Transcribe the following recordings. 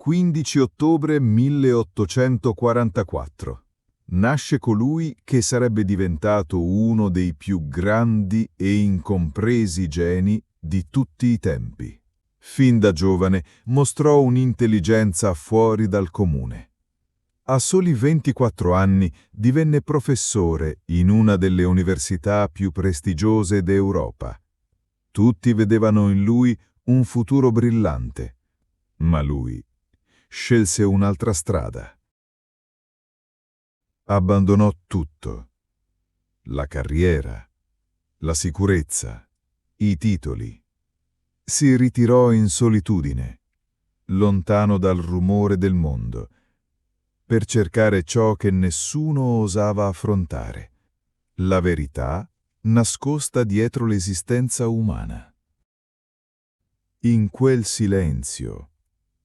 15 ottobre 1844. Nasce colui che sarebbe diventato uno dei più grandi e incompresi geni di tutti i tempi. Fin da giovane mostrò un'intelligenza fuori dal comune. A soli 24 anni divenne professore in una delle università più prestigiose d'Europa. Tutti vedevano in lui un futuro brillante, ma lui scelse un'altra strada. Abbandonò tutto: la carriera, la sicurezza, i titoli. Si ritirò in solitudine, lontano dal rumore del mondo, per cercare ciò che nessuno osava affrontare: la verità nascosta dietro l'esistenza umana. In quel silenzio,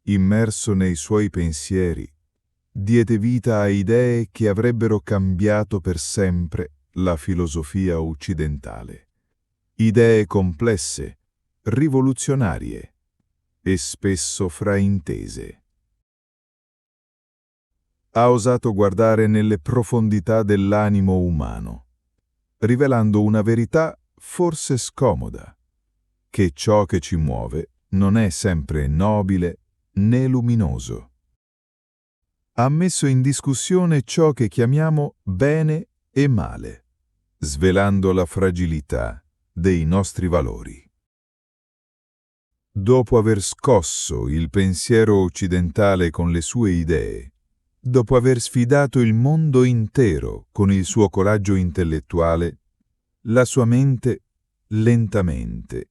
immerso nei suoi pensieri, diede vita a idee che avrebbero cambiato per sempre la filosofia occidentale. Idee complesse, rivoluzionarie e spesso fraintese. Ha osato guardare nelle profondità dell'animo umano, rivelando una verità forse scomoda: che ciò che ci muove non è sempre nobile né luminoso. Ha messo in discussione ciò che chiamiamo bene e male, svelando la fragilità dei nostri valori. Dopo aver scosso il pensiero occidentale con le sue idee, dopo aver sfidato il mondo intero con il suo coraggio intellettuale, la sua mente lentamente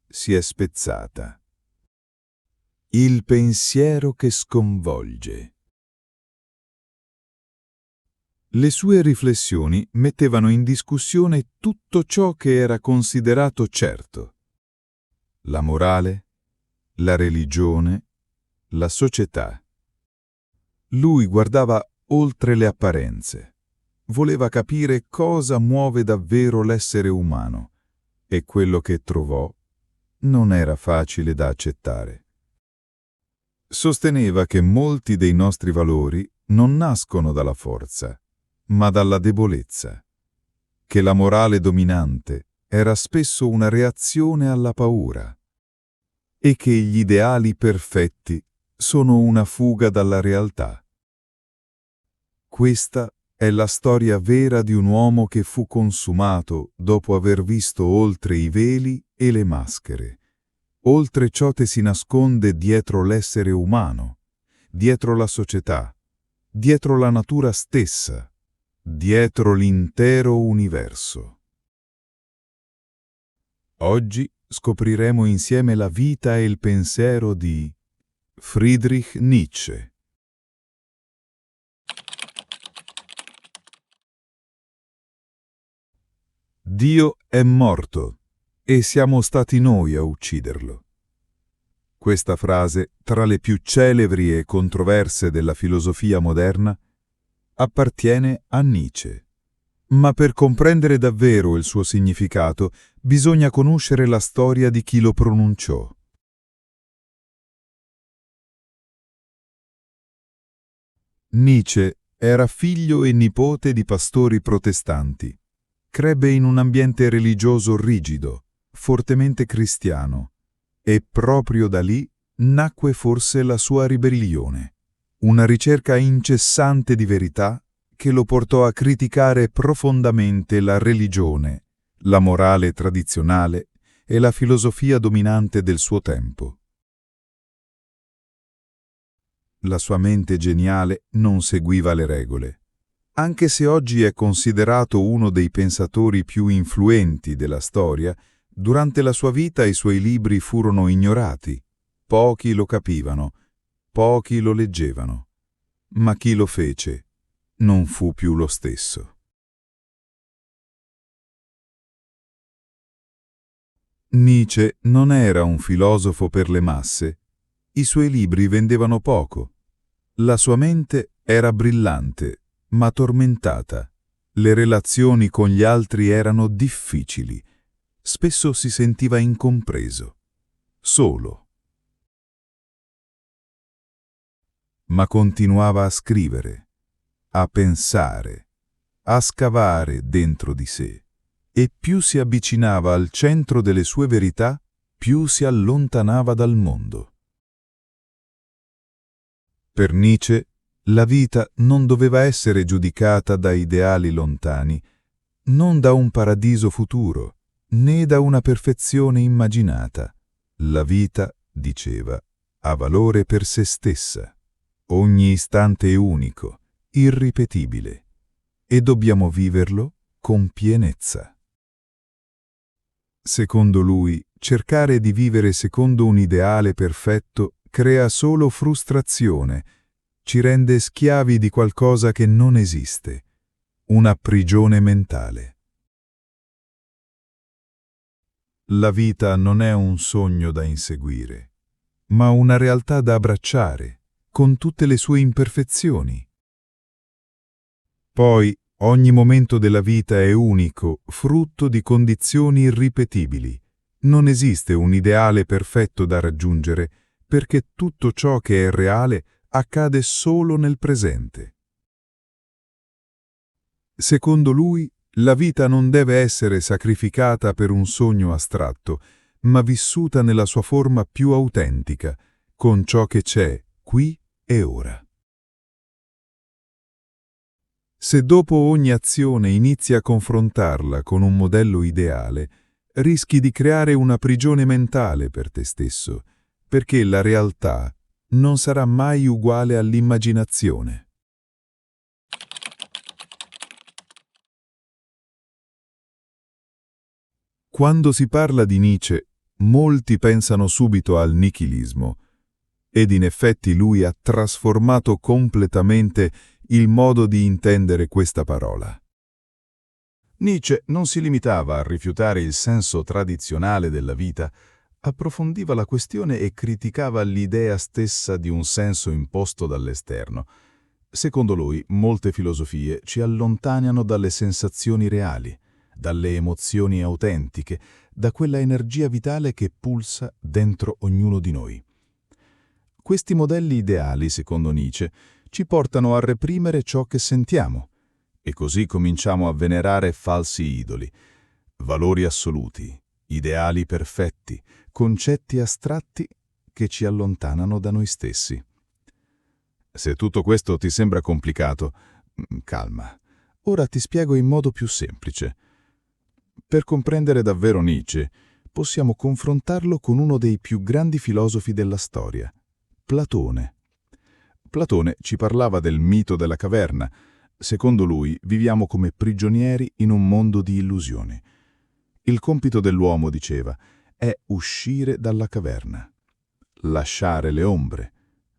si è spezzata. Il pensiero che sconvolge. Le sue riflessioni mettevano in discussione tutto ciò che era considerato certo: la morale, la religione, la società. Lui guardava oltre le apparenze. Voleva capire cosa muove davvero l'essere umano, e quello che trovò non era facile da accettare. Sosteneva che molti dei nostri valori non nascono dalla forza, ma dalla debolezza, che la morale dominante era spesso una reazione alla paura, e che gli ideali perfetti sono una fuga dalla realtà. Questa è la storia vera di un uomo che fu consumato dopo aver visto oltre i veli e le maschere, oltre ciò che si nasconde dietro l'essere umano, dietro la società, dietro la natura stessa, dietro l'intero universo. Oggi scopriremo insieme la vita e il pensiero di Friedrich Nietzsche. Dio è morto e siamo stati noi a ucciderlo. Questa frase, tra le più celebri e controverse della filosofia moderna, appartiene a Nietzsche. Ma per comprendere davvero il suo significato, bisogna conoscere la storia di chi lo pronunciò. Nietzsche era figlio e nipote di pastori protestanti. Crebbe in un ambiente religioso rigido, fortemente cristiano, e proprio da lì nacque forse la sua ribellione, una ricerca incessante di verità che lo portò a criticare profondamente la religione, la morale tradizionale e la filosofia dominante del suo tempo. La sua mente geniale non seguiva le regole. Anche se oggi è considerato uno dei pensatori più influenti della storia, durante la sua vita i suoi libri furono ignorati. Pochi lo capivano, pochi lo leggevano. Ma chi lo fece non fu più lo stesso. Nietzsche non era un filosofo per le masse. I suoi libri vendevano poco. La sua mente era brillante, ma tormentata. Le relazioni con gli altri erano difficili. Spesso si sentiva incompreso, solo. ma continuava a scrivere, a pensare, a scavare dentro di sé. E più si avvicinava al centro delle sue verità, più si allontanava dal mondo. Per Nietzsche, la vita non doveva essere giudicata da ideali lontani, non da un paradiso futuro, né da una perfezione immaginata. La vita, diceva, ha valore per se stessa. Ogni istante è unico, irripetibile, e dobbiamo viverlo con pienezza. Secondo lui, cercare di vivere secondo un ideale perfetto crea solo frustrazione, ci rende schiavi di qualcosa che non esiste, una prigione mentale. La vita non è un sogno da inseguire, ma una realtà da abbracciare, con tutte le sue imperfezioni. Poi, ogni momento della vita è unico, frutto di condizioni irripetibili. Non esiste un ideale perfetto da raggiungere, perché tutto ciò che è reale accade solo nel presente. Secondo lui, la vita non deve essere sacrificata per un sogno astratto, ma vissuta nella sua forma più autentica, con ciò che c'è qui e ora. Se dopo ogni azione inizi a confrontarla con un modello ideale, rischi di creare una prigione mentale per te stesso, perché la realtà non sarà mai uguale all'immaginazione. Quando si parla di Nietzsche, molti pensano subito al nichilismo, ed in effetti lui ha trasformato completamente il modo di intendere questa parola. Nietzsche non si limitava a rifiutare il senso tradizionale della vita, approfondiva la questione e criticava l'idea stessa di un senso imposto dall'esterno. Secondo lui, molte filosofie ci allontanano dalle sensazioni reali, dalle emozioni autentiche, da quella energia vitale che pulsa dentro ognuno di noi. Questi modelli ideali, secondo Nietzsche, ci portano a reprimere ciò che sentiamo, e così cominciamo a venerare falsi idoli, valori assoluti, ideali perfetti, concetti astratti che ci allontanano da noi stessi. Se tutto questo ti sembra complicato, calma. Ora ti spiego in modo più semplice. Per comprendere davvero Nietzsche, possiamo confrontarlo con uno dei più grandi filosofi della storia, Platone. Platone ci parlava del mito della caverna. Secondo lui, viviamo come prigionieri in un mondo di illusioni. Il compito dell'uomo, diceva, è uscire dalla caverna, lasciare le ombre,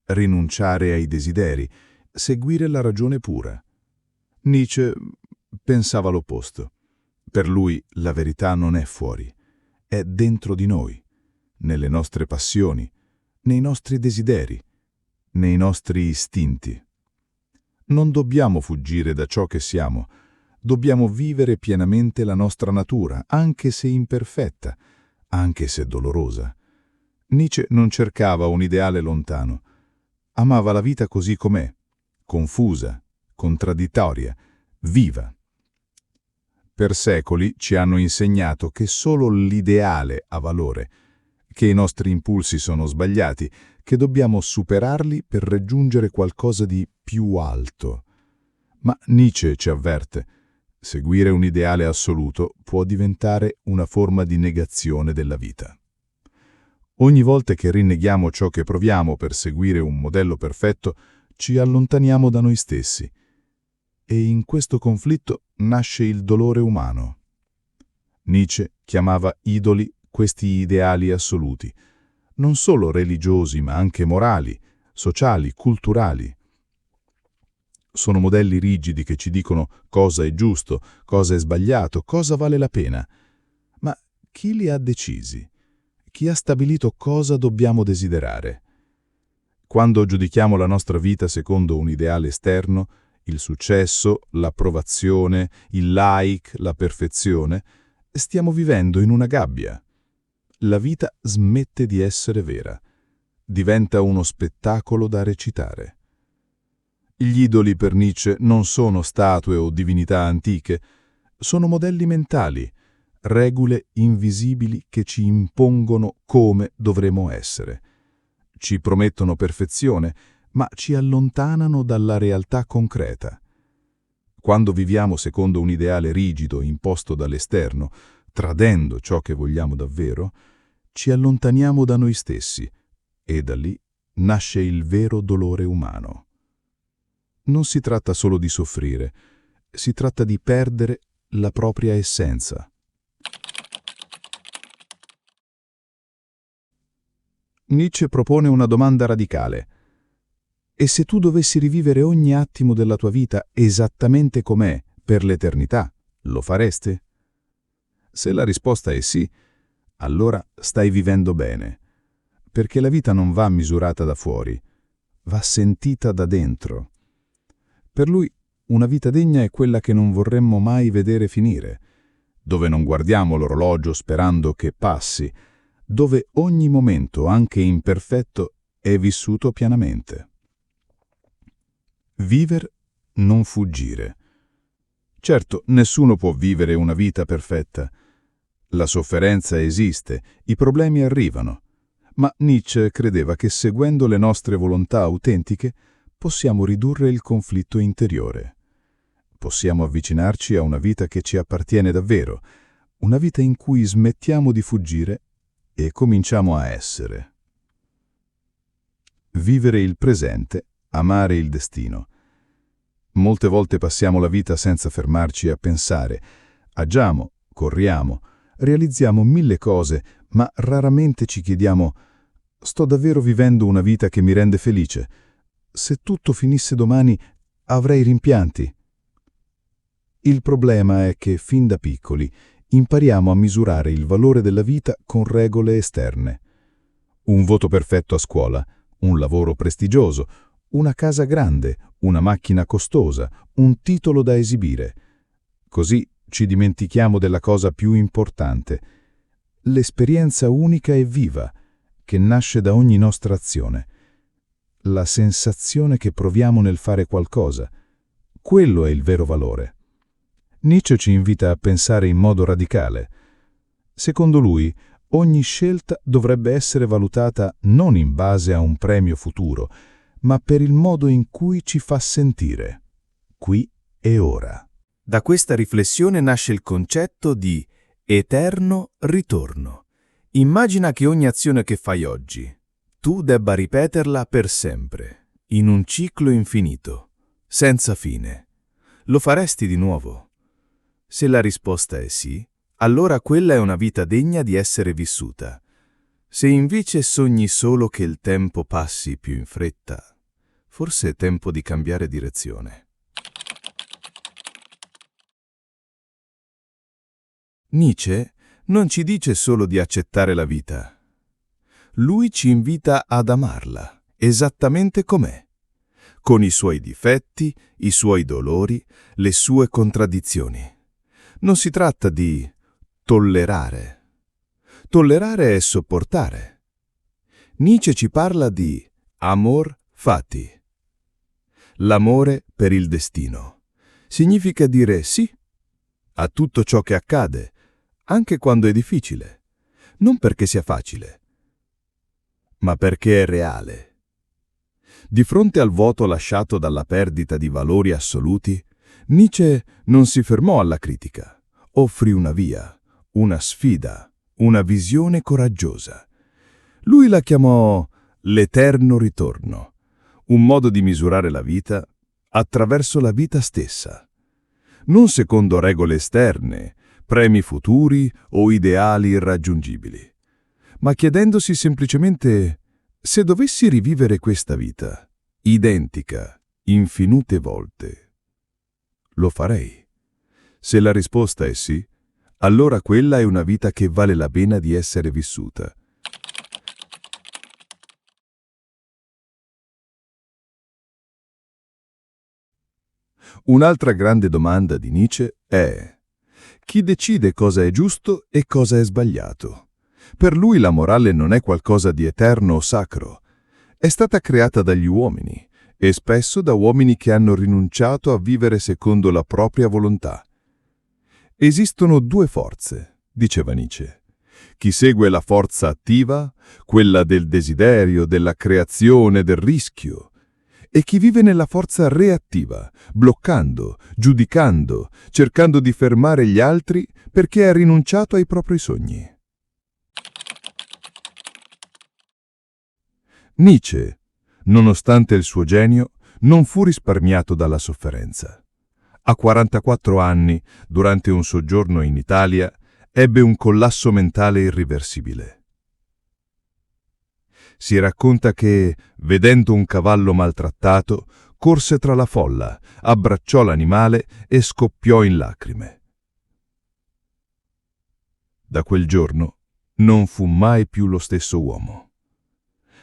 rinunciare ai desideri, seguire la ragione pura. Nietzsche pensava l'opposto. Per lui la verità non è fuori, è dentro di noi, nelle nostre passioni, nei nostri desideri, nei nostri istinti. Non dobbiamo fuggire da ciò che siamo, dobbiamo vivere pienamente la nostra natura, anche se imperfetta, anche se dolorosa. Nietzsche non cercava un ideale lontano. Amava la vita così com'è, confusa, contraddittoria, viva. Per secoli ci hanno insegnato che solo l'ideale ha valore, che i nostri impulsi sono sbagliati, che dobbiamo superarli per raggiungere qualcosa di più alto. Ma Nietzsche ci avverte: seguire un ideale assoluto può diventare una forma di negazione della vita. Ogni volta che rinneghiamo ciò che proviamo per seguire un modello perfetto, ci allontaniamo da noi stessi. E in questo conflitto nasce il dolore umano. Nietzsche chiamava idoli questi ideali assoluti, non solo religiosi ma anche morali, sociali, culturali. Sono modelli rigidi che ci dicono cosa è giusto, cosa è sbagliato, cosa vale la pena. Ma chi li ha decisi? Chi ha stabilito cosa dobbiamo desiderare? Quando giudichiamo la nostra vita secondo un ideale esterno, il successo, l'approvazione, il like, la perfezione, stiamo vivendo in una gabbia. La vita smette di essere vera. Diventa uno spettacolo da recitare. Gli idoli per Nietzsche non sono statue o divinità antiche, sono modelli mentali, regole invisibili che ci impongono come dovremo essere. Ci promettono perfezione, ma ci allontanano dalla realtà concreta. Quando viviamo secondo un ideale rigido imposto dall'esterno, tradendo ciò che vogliamo davvero, ci allontaniamo da noi stessi e da lì nasce il vero dolore umano. Non si tratta solo di soffrire, si tratta di perdere la propria essenza. Nietzsche propone una domanda radicale. E se tu dovessi rivivere ogni attimo della tua vita esattamente com'è, per l'eternità, lo faresti? Se la risposta è sì, allora stai vivendo bene, perché la vita non va misurata da fuori, va sentita da dentro. Per lui, una vita degna è quella che non vorremmo mai vedere finire, dove non guardiamo l'orologio sperando che passi, dove ogni momento, anche imperfetto, è vissuto pienamente. Viver, non fuggire. Certo, nessuno può vivere una vita perfetta. La sofferenza esiste, i problemi arrivano, ma Nietzsche credeva che seguendo le nostre volontà autentiche possiamo ridurre il conflitto interiore. Possiamo avvicinarci a una vita che ci appartiene davvero, una vita in cui smettiamo di fuggire e cominciamo a essere. Vivere il presente, amare il destino. Molte volte passiamo la vita senza fermarci a pensare. Agiamo, corriamo, realizziamo 1000 cose, ma raramente ci chiediamo: sto davvero vivendo una vita che mi rende felice? Se tutto finisse domani, avrei rimpianti. Il problema è che, fin da piccoli, impariamo a misurare il valore della vita con regole esterne. Un voto perfetto a scuola, un lavoro prestigioso, una casa grande, una macchina costosa, un titolo da esibire. Così ci dimentichiamo della cosa più importante, l'esperienza unica e viva, che nasce da ogni nostra azione. La sensazione che proviamo nel fare qualcosa. Quello è il vero valore. Nietzsche ci invita a pensare in modo radicale. Secondo lui, ogni scelta dovrebbe essere valutata non in base a un premio futuro, ma per il modo in cui ci fa sentire, qui e ora. Da questa riflessione nasce il concetto di eterno ritorno. Immagina che ogni azione che fai oggi, tu debba ripeterla per sempre, in un ciclo infinito, senza fine. Lo faresti di nuovo? Se la risposta è sì, allora quella è una vita degna di essere vissuta. Se invece sogni solo che il tempo passi più in fretta, forse è tempo di cambiare direzione. Nietzsche non ci dice solo di accettare la vita. Lui ci invita ad amarla, esattamente com'è, con i suoi difetti, i suoi dolori, le sue contraddizioni. Non si tratta di tollerare. Tollerare è sopportare. Nietzsche ci parla di amor fati. L'amore per il destino. Significa dire sì a tutto ciò che accade, anche quando è difficile. Non perché sia facile, ma perché è reale. Di fronte al vuoto lasciato dalla perdita di valori assoluti, Nietzsche non si fermò alla critica. Offrì una via, una sfida, una visione coraggiosa. Lui la chiamò l'eterno ritorno, un modo di misurare la vita attraverso la vita stessa. Non secondo regole esterne, premi futuri o ideali irraggiungibili, ma chiedendosi semplicemente: se dovessi rivivere questa vita, identica, infinite volte, lo farei? Se la risposta è sì, allora quella è una vita che vale la pena di essere vissuta. Un'altra grande domanda di Nietzsche è: chi decide cosa è giusto e cosa è sbagliato? Per lui la morale non è qualcosa di eterno o sacro. È stata creata dagli uomini e spesso da uomini che hanno rinunciato a vivere secondo la propria volontà. Esistono due forze, diceva Nietzsche. Chi segue la forza attiva, quella del desiderio, della creazione, del rischio, e chi vive nella forza reattiva, bloccando, giudicando, cercando di fermare gli altri perché ha rinunciato ai propri sogni. Nietzsche, nonostante il suo genio, non fu risparmiato dalla sofferenza. A 44 anni, durante un soggiorno in Italia, ebbe un collasso mentale irriversibile. Si racconta che, vedendo un cavallo maltrattato, corse tra la folla, abbracciò l'animale e scoppiò in lacrime. Da quel giorno non fu mai più lo stesso uomo.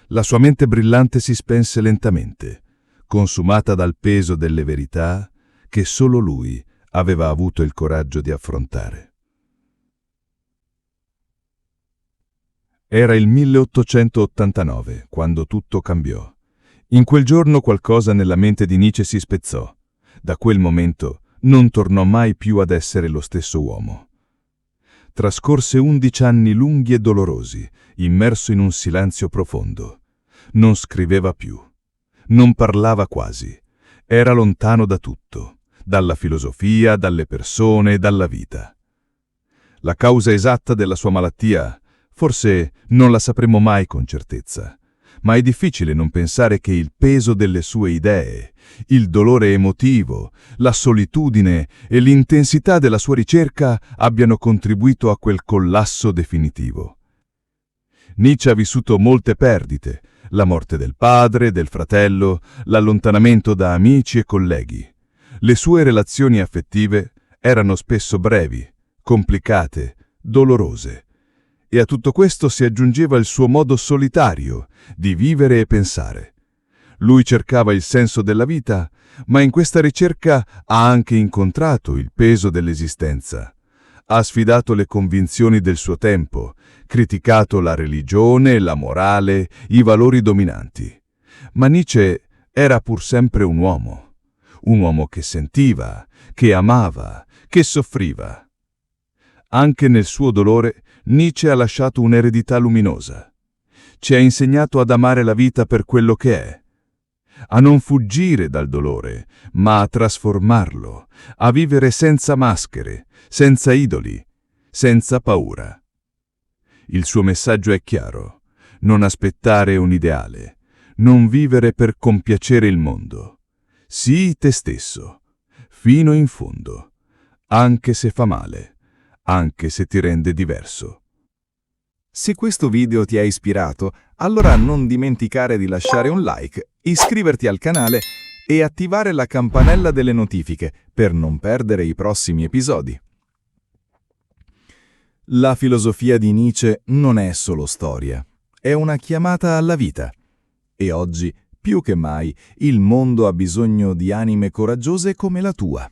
La sua mente brillante si spense lentamente, consumata dal peso delle verità che solo lui aveva avuto il coraggio di affrontare. Era il 1889, quando tutto cambiò. In quel giorno qualcosa nella mente di Nietzsche si spezzò. Da quel momento non tornò mai più ad essere lo stesso uomo. Trascorse 11 anni lunghi e dolorosi, immerso in un silenzio profondo. Non scriveva più. Non parlava quasi. Era lontano da tutto, dalla filosofia, dalle persone, dalla vita. La causa esatta della sua malattia forse non la sapremo mai con certezza, ma è difficile non pensare che il peso delle sue idee, il dolore emotivo, la solitudine e l'intensità della sua ricerca abbiano contribuito a quel collasso definitivo. Nietzsche ha vissuto molte perdite, la morte del padre, del fratello, l'allontanamento da amici e colleghi. Le sue relazioni affettive erano spesso brevi, complicate, dolorose. E a tutto questo si aggiungeva il suo modo solitario di vivere e pensare. Lui cercava il senso della vita, ma in questa ricerca ha anche incontrato il peso dell'esistenza. Ha sfidato le convinzioni del suo tempo, criticato la religione, la morale, i valori dominanti. Ma Nietzsche era pur sempre un uomo che sentiva, che amava, che soffriva. Anche nel suo dolore Nietzsche ha lasciato un'eredità luminosa. Ci ha insegnato ad amare la vita per quello che è, a non fuggire dal dolore, ma a trasformarlo, a vivere senza maschere, senza idoli, senza paura. Il suo messaggio è chiaro: non aspettare un ideale, non vivere per compiacere il mondo. Sii te stesso, fino in fondo, anche se fa male, anche se ti rende diverso. Se questo video ti ha ispirato, allora non dimenticare di lasciare un like, iscriverti al canale e attivare la campanella delle notifiche per non perdere i prossimi episodi. La filosofia di Nietzsche non è solo storia, è una chiamata alla vita. E oggi, più che mai, il mondo ha bisogno di anime coraggiose come la tua.